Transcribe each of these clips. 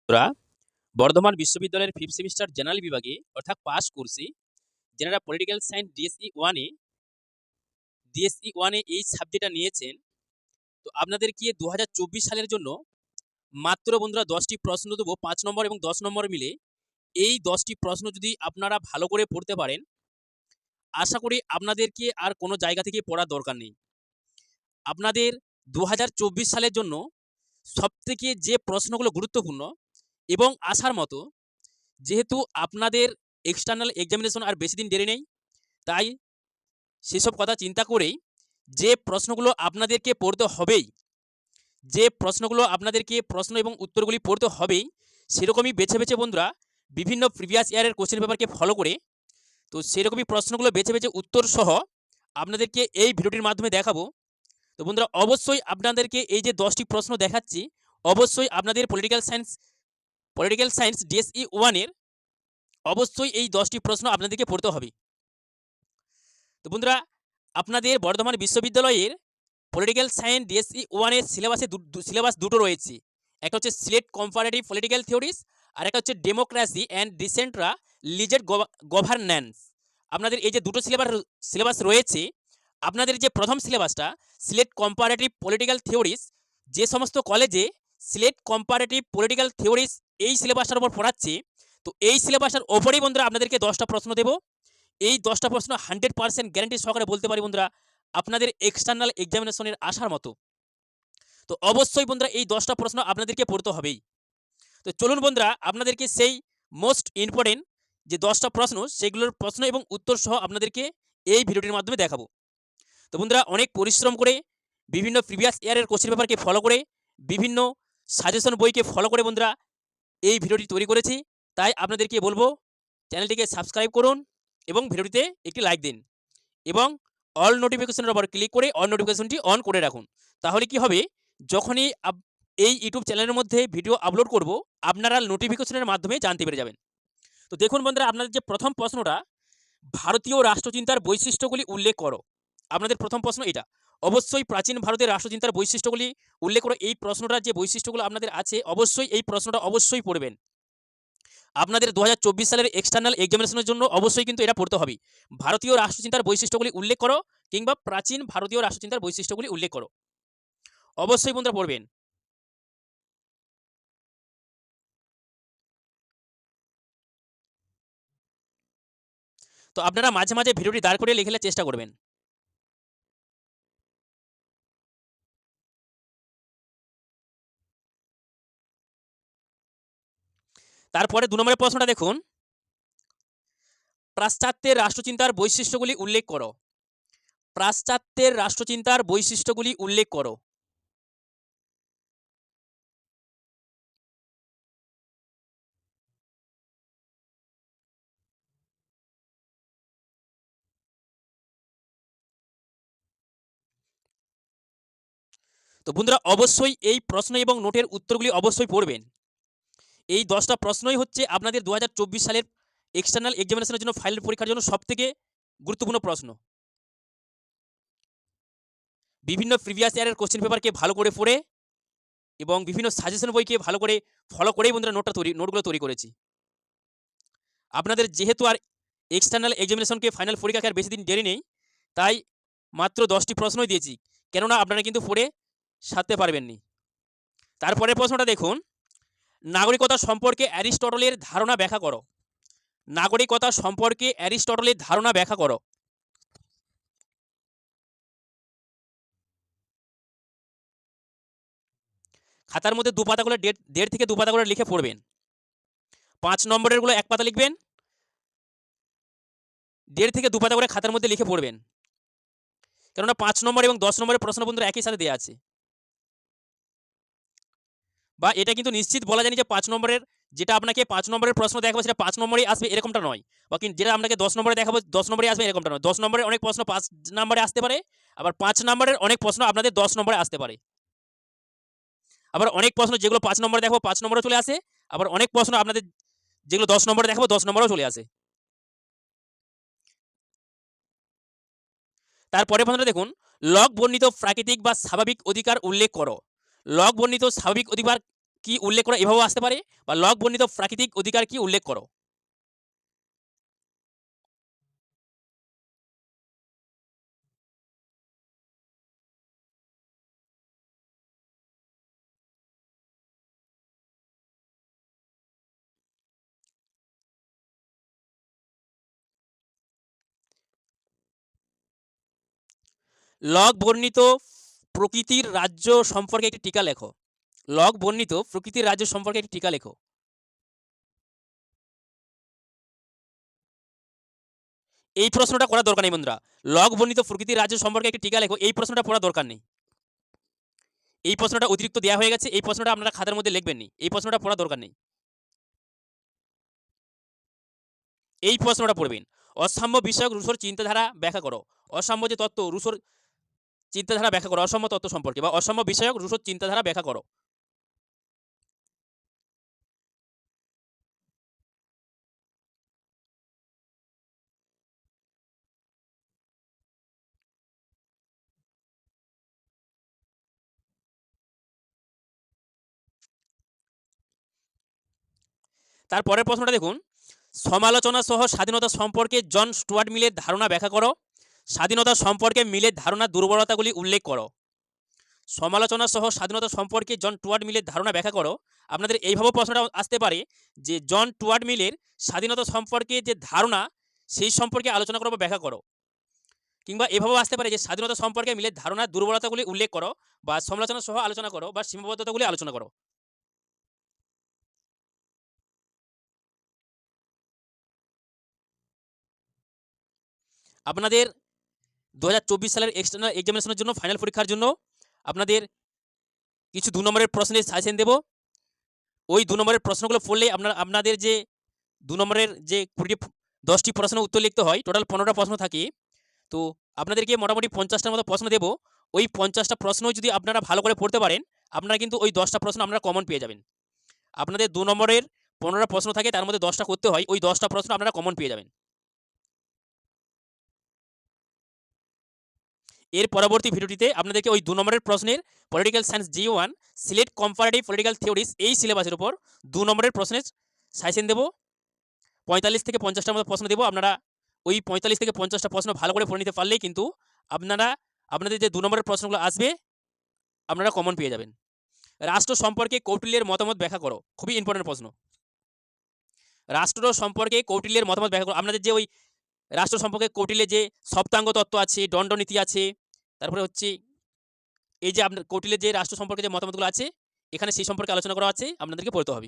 তোরা বর্ধমান বিশ্ববিদ্যালয়ের fifth semester general বিভাগে অর্থাৎ পাস করছি যারা পলিটিক্যাল সায়েন্স ডিএসই ওয়ানে এই সাবজেক্টটা নিয়েছেন। তো আপনাদেরকে 2024 সালের জন্য মাত্র বন্ধুরা 10টি প্রশ্ন দেবো, 5 নম্বর এবং 10 নম্বর মিলে। এই 10টি প্রশ্ন যদি আপনারা ভালো করে পড়তে পারেন, আশা করি আপনাদেরকে আর কোনো জায়গা থেকে পড়ার দরকার নেই। আপনাদের 2024 সালের জন্য সবথেকে যে প্রশ্নগুলো গুরুত্বপূর্ণ এবং আসার মতো, যেহেতু আপনাদের এক্সটার্নাল এক্সামিনেশন আর বেশি দিন দেরি নেই, তাই সেসব কথা চিন্তা করেই যে প্রশ্নগুলো আপনাদেরকে পড়তে হবেই, প্রশ্ন এবং উত্তরগুলি পড়তে হবেই, সেরকমই বেছে বেছে বন্ধুরা বিভিন্ন প্রিভিয়াস ইয়ারের কোশ্চেন পেপারকে ফলো করে, তো সেরকমই প্রশ্নগুলো বেছে বেছে উত্তর সহ আপনাদেরকে এই ভিডিওটির মাধ্যমে দেখাবো। তো বন্ধুরা অবশ্যই আপনাদেরকে এই যে 10টি প্রশ্ন দেখাচ্ছি, অবশ্যই আপনাদের পলিটিক্যাল সায়েন্স ডিএসই 1-এর অবশ্যই এই 10টি প্রশ্ন আপনাদেরকে পড়তে হবে। তো বন্ধুরা আপনাদের বর্ধমান বিশ্ববিদ্যালয়ের পলিটিক্যাল সায়েন্স ডিএসই 1-এর সিলেবাস দুটো রয়েছে। একটা হচ্ছে সিলেট কম্পারেটিভ পলিটিক্যাল থিওরিস, আর একটা হচ্ছে ডেমোক্রেসি অ্যান্ড ডিসেন্ট্রা লিজেড গভর্নেন্স। আপনাদের এই যে দুটো সিলেবাস রয়েছে, আপনাদের যে প্রথম সিলেবাসটা সিলেট কম্পারেটিভ পলিটিক্যাল থিওরিস, যে সমস্ত কলেজে সিলেট কম্পারেটিভ পলিটিক্যাল থিওরিস এই সিলেবাসটার উপর পড়াচ্ছে, তো এই সিলেবাসটার ওপরেই বন্ধুরা আপনাদেরকে 10টা প্রশ্ন দেব। এই 10টা প্রশ্ন 100% গ্যারান্টি সহকারে বলতে পারি বন্ধুরা আপনাদের এক্সটার্নাল এক্সামিনেশনের আসার মতো। তো অবশ্যই বন্ধুরা এই 10টা প্রশ্ন আপনাদেরকে পড়তে হবেই। তো চলুন বন্ধুরা আপনাদেরকে সেই মোস্ট ইম্পর্টেন্ট যে 10টা প্রশ্ন, সেগুলোর প্রশ্ন এবং উত্তর সহ আপনাদেরকে এই ভিডিওটির মাধ্যমে দেখাবো। তো বন্ধুরা অনেক পরিশ্রম করে, বিভিন্ন প্রিভিয়াস ইয়ারের কোশ্চেন পেপারকে ফলো করে, বিভিন্ন সাজেশন বইকে ফলো করে বন্ধুরা এই ভিডিওটি তৈরি করেছি। তাই আপনাদেরকে বলবো চ্যানেলটিকে সাবস্ক্রাইব করুন এবং ভিডিওটিতে একটি লাইক দিন এবং অল নোটিফিকেশনের উপর ক্লিক করে অল নোটিফিকেশনটি অন করে রাখুন। তাহলে কি হবে, যখনই এই ইউটিউব চ্যানেলের মধ্যে ভিডিও আপলোড করব, আপনারা নোটিফিকেশনের মাধ্যমে জানতে পেরে যাবেন। তো দেখুন বন্ধুরা আপনাদের যে প্রথম প্রশ্নটা, ভারতীয় রাষ্ট্রচিন্তার বৈশিষ্ট্যগুলি উল্লেখ করো। আপনাদের প্রথম প্রশ্ন এটা। অবশ্যই প্রাচীন ভারতের রাষ্ট্রচিন্তার বৈশিষ্ট্যগুলি উল্লেখ করো। এই প্রশ্নটার যে বৈশিষ্ট্যগুলো আপনাদের আছে, অবশ্যই এই প্রশ্নটা অবশ্যই পড়বেন। আপনাদের 2024 সালের এক্সটার্নাল এক্সামিনেশনের জন্য অবশ্যই কিন্তু এটা পড়তে হবে। ভারতীয় রাষ্ট্রচিন্তার বৈশিষ্ট্যগুলি উল্লেখ করো, কিংবা প্রাচীন ভারতীয় রাষ্ট্রচিন্তার বৈশিষ্ট্যগুলি উল্লেখ করো। অবশ্যই বন্ধুরা পড়বেন। তো আপনারা মাঝে মাঝে ভিডিওটি দাঁড় করে লিখে চেষ্টা করবেন। তারপরে 2 নম্বরের প্রশ্নটা দেখুন, পাশ্চাত্যের রাষ্ট্রচিন্তার বৈশিষ্ট্যগুলি উল্লেখ করো। পাশ্চাত্যের রাষ্ট্রচিন্তার বৈশিষ্ট্যগুলি উল্লেখ করো। তো বন্ধুরা অবশ্যই এই প্রশ্ন এবং নোটের উত্তরগুলি অবশ্যই পড়বেন। এই 10টা প্রশ্নই হচ্ছে আপনাদের 2024 সালের এক্সটার্নাল এক্সামিনেশনের জন্য, ফাইনাল পরীক্ষার জন্য সবথেকে গুরুত্বপূর্ণ প্রশ্ন। বিভিন্ন প্রিভিয়াস ইয়ারের কোশ্চেন পেপারকে ভালো করে পড়ে এবং বিভিন্ন সাজেশন বইকে ভালো করে ফলো করেই বন্ধুরা নোটগুলো তৈরি করেছি। আপনাদের যেহেতু আর এক্সটার্নাল এক্সামিনেশনকে, ফাইনাল পরীক্ষাকে আর বেশি দিন দেরি নেই, তাই মাত্র 10টি প্রশ্নই দিয়েছি, কেননা আপনারা কিন্তু পড়ে সারতে পারবেননি। তারপরের প্রশ্নটা দেখুন, নাগরিকতা সম্পর্কে অ্যারিস্টটলের ধারণা ব্যাখ্যা করো। নাগরিকতা সম্পর্কে অ্যারিস্টটলের ধারণা ব্যাখ্যা করো। খাতার মধ্যে 2 পাতা করে, 1.5 থেকে 2 পাতা করে লিখে পড়বেন। 5 নম্বরের গুলো 1 পাতা লিখবেন, 1.5 থেকে 2 পাতা করে খাতার মধ্যে লিখে পড়বেন, কেননা 5 নম্বর এবং 10 নম্বরের প্রশ্ন বন্ধুরা একই সাথে দেওয়া আছে। বা এটা কিন্তু নিশ্চিত বলা যায়নি যে 5 নম্বরের, যেটা আপনাকে 5 নম্বরের প্রশ্ন দেখাবো সেটা 5 নম্বরেই আসবে এরকমটা নয়, বা যেটা আপনাকে 10 নম্বরে দেখাবো 10 নম্বরে আসবে এরকমটা নয়। 10 নম্বরের অনেক প্রশ্ন 5 নম্বরে আসতে পারে, আবার 5 নম্বরের অনেক প্রশ্ন আপনাদের 10 নম্বরে আসতে পারে। আবার অনেক প্রশ্ন যেগুলো 5 নম্বরে দেখাবো 5 নম্বরে চলে আসে, আবার অনেক প্রশ্ন আপনাদের যেগুলো 10 নম্বরে দেখাবো 10 নম্বরেও চলে আসে। তারপরে প্রশ্নটা দেখুন, লক বর্ণিত প্রাকৃতিক বা স্বাভাবিক অধিকার উল্লেখ করো। লক বর্ণিত স্বাভাবিক অধিকার কি উল্লেখ করো এভাবেও আসতে পারে, বা লগ বর্ণিত প্রাকৃতিক অধিকার কি উল্লেখ করো। লগ বর্ণিত প্রকৃতির রাজ্য সম্পর্কে একটি টিকা লেখো। লগ বর্ণিত প্রকৃতির রাজ্য সম্পর্কে একটি টিকা লেখো। এই প্রশ্নটা করা দরকার নেই বন্ধুরা। লগ বর্ণিত প্রকৃতির রাজ্য সম্পর্কে একটি টিকা লেখো, এই প্রশ্নটা পড়া দরকার নেই। এই প্রশ্নটা অতিরিক্ত দেওয়া হয়ে গেছে, এই প্রশ্নটা আপনারা খাতার মধ্যে লিখবেন নি, এই প্রশ্নটা পড়া দরকার নেই। এই প্রশ্নটা পড়বেন, অসাম্য বিষয়ক রুশোর চিন্তাধারা ব্যাখ্যা করো। অসাম্য যে তত্ত্ব, রুশোর চিন্তাধারা ব্যাখ্যা করো অসাম্য তত্ত্ব সম্পর্কে, বা অসাম্য বিষয়ক রুশোর চিন্তাধারা ব্যাখ্যা করো। তারপরের প্রশ্নটা দেখুন, সমালোচনা সহ স্বাধীনতা সম্পর্কে জন স্টুয়ার্ট মিলের ধারণা ব্যাখ্যা করো। স্বাধীনতা সম্পর্কে মিলের ধারণার দুর্বলতাগুলি উল্লেখ করো। সমালোচনা সহ স্বাধীনতা সম্পর্কে জন স্টুয়ার্ট মিলের ধারণা ব্যাখ্যা করো। আপনাদের এইভাবে প্রশ্নটা আসতে পারে যে জন স্টুয়ার্ট মিলের স্বাধীনতা সম্পর্কে যে ধারণা, সেই সম্পর্কে আলোচনা করো বা ব্যাখ্যা করো। কিংবা এভাবেও আসতে পারে যে স্বাধীনতা সম্পর্কে মিলের ধারণার দুর্বলতাগুলি উল্লেখ করো, বা সমালোচনা সহ আলোচনা করো, বা সীমাবদ্ধতাগুলি আলোচনা করো। আপনাদের 2024 সালের এক্সটার্নাল এক্সামিনেশনের জন্য, ফাইনাল পরীক্ষার জন্য আপনাদের কিছু 2 নম্বরের প্রশ্নের সাজেশন দেব। ওই 2 নম্বরের প্রশ্নগুলো পড়লেই আপনাদের যে 2 নম্বরের যে 10টি প্রশ্নের উত্তর লিখতে হয়, টোটাল 15টা প্রশ্ন থাকে। তো আপনাদেরকে মোটামুটি 50টার মতো প্রশ্ন দেব। ওই 50টা প্রশ্ন যদি আপনারা ভালো করে পড়তে পারেন, আপনারা কিন্তু ওই 10টা প্রশ্ন আপনারা কমন পেয়ে যাবেন। আপনাদের 2 নম্বরের 15টা প্রশ্ন থাকে, তার মধ্যে 10টা করতে হয়, ওই 10টা প্রশ্ন আপনারা কমন পেয়ে যাবেন। এর পরবর্তী ভিডিওটিতে আপনাদেরকে ওই 2 নম্বরের প্রশ্নের political science G1 Sylhet comparative political theories এই সিলেবাসের উপর 2 নম্বরের প্রশ্নের সাজেশন দেব। 45 থেকে 50টার মতো প্রশ্ন দেব। আপনারা ওই 45 থেকে 50টা প্রশ্ন ভালো করে পড়ে নিতে পারলেই কিন্তু আপনাদের যে 2 নম্বরের প্রশ্নগুলো আসবে, আপনারা কমন পেয়ে যাবেন। রাষ্ট্র সম্পর্কে কৌটিল্যের মতামত ব্যাখ্যা করো। খুবই ইম্পর্টেন্ট প্রশ্ন। রাষ্ট্র সম্পর্কে কৌটিল্যের মতামত ব্যাখ্যা করো। আপনাদের যে ওই রাষ্ট্র সম্পর্কে কৌটিল্যের যে সপ্তাঙ্গ তত্ত্ব আছে, দণ্ডনীতি আছে, তারপরে হচ্ছে এই যে আপনার কৌটিল্যের যে রাষ্ট্র সম্পর্কে যে মতামতগুলো আছে, এখানে সেই সম্পর্কে আলোচনা করা আছে, আপনাদেরকে পড়তে হবে।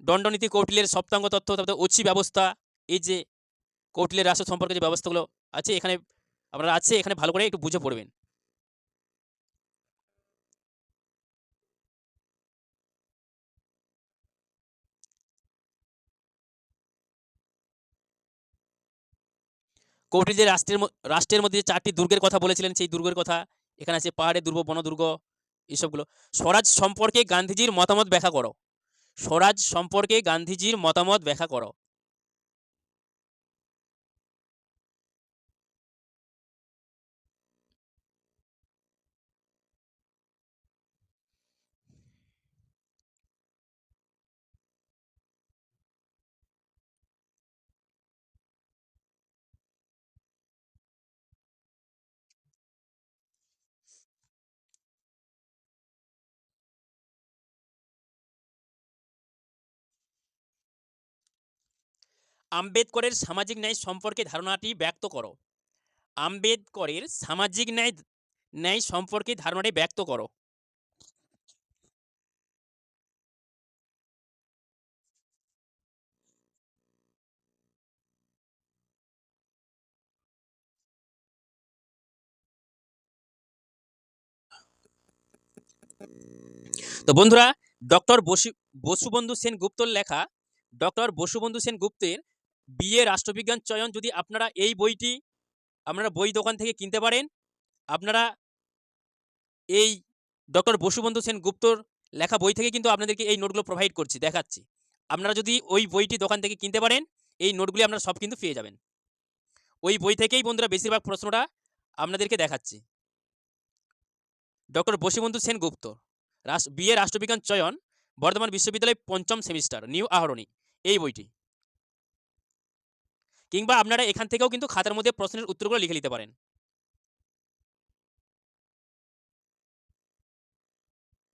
দণ্ডনীতি, কৌটিল্যের সপ্তাঙ্গ তত্ত্ব, তারপরে ঐচ্ছিক ব্যবস্থা, এই যে কৌটিল্যের রাষ্ট্র সম্পর্কে যে ব্যবস্থাগুলো আছে এখানে আপনারা আছে, এখানে ভালো করে একটু বুঝে পড়বেন। কৌটিল্য যে রাষ্ট্রের মধ্যে যে 4টি দুর্গের কথা বলেছিলেন, সেই দুর্গের কথা এখানে আছে, পাহাড়ের দুর্গ, বনদুর্গ, এইসবগুলো। স্বরাজ সম্পর্কে গান্ধীজির মতামত ব্যাখ্যা করো। স্বরাজ সম্পর্কে গান্ধীজির মতামত ব্যাখ্যা করো। আম্বেদকরের সামাজিক ন্যায় সম্পর্কে ধারণাটি ব্যক্ত করো। আম্বেদকরের সামাজিক ন্যায় সম্পর্কে ধারণাটি ব্যক্ত করো। তো বন্ধুরা, ডক্টর বসুবন্ধু সেনগুপ্তর লেখা, ডক্টর বসুবন্ধু সেনগুপ্তের বিএ রাষ্ট্রবিজ্ঞান চয়ন, যদি আপনারা এই বইটি আপনারা বই দোকান থেকে কিনতে পারেন, আপনারা এই ডক্টর বসুবন্ধু সেনগুপ্তর লেখা বই থেকে কিন্তু আপনাদেরকে এই নোটগুলো প্রোভাইড করছি, দেখাচ্ছি। আপনারা যদি ওই বইটি দোকান থেকে কিনতে পারেন, এই নোটগুলি আপনারা সব কিন্তু পেয়ে যাবেন। ওই বই থেকেই বন্ধুরা বেশিরভাগ প্রশ্নটা আপনাদেরকে দেখাচ্ছি। ডক্টর বশিবন্ধু সেনগুপ্ত, বিএ রাষ্ট্রবিজ্ঞান চয়ন, বর্ধমান বিশ্ববিদ্যালয় ৫ম সেমিস্টার, নিউ আহরণী, এই বইটি। কিংবা আপনারা এখান থেকেও কিন্তু খাতার মধ্যে প্রশ্নের উত্তরগুলো লিখে নিতে পারেন।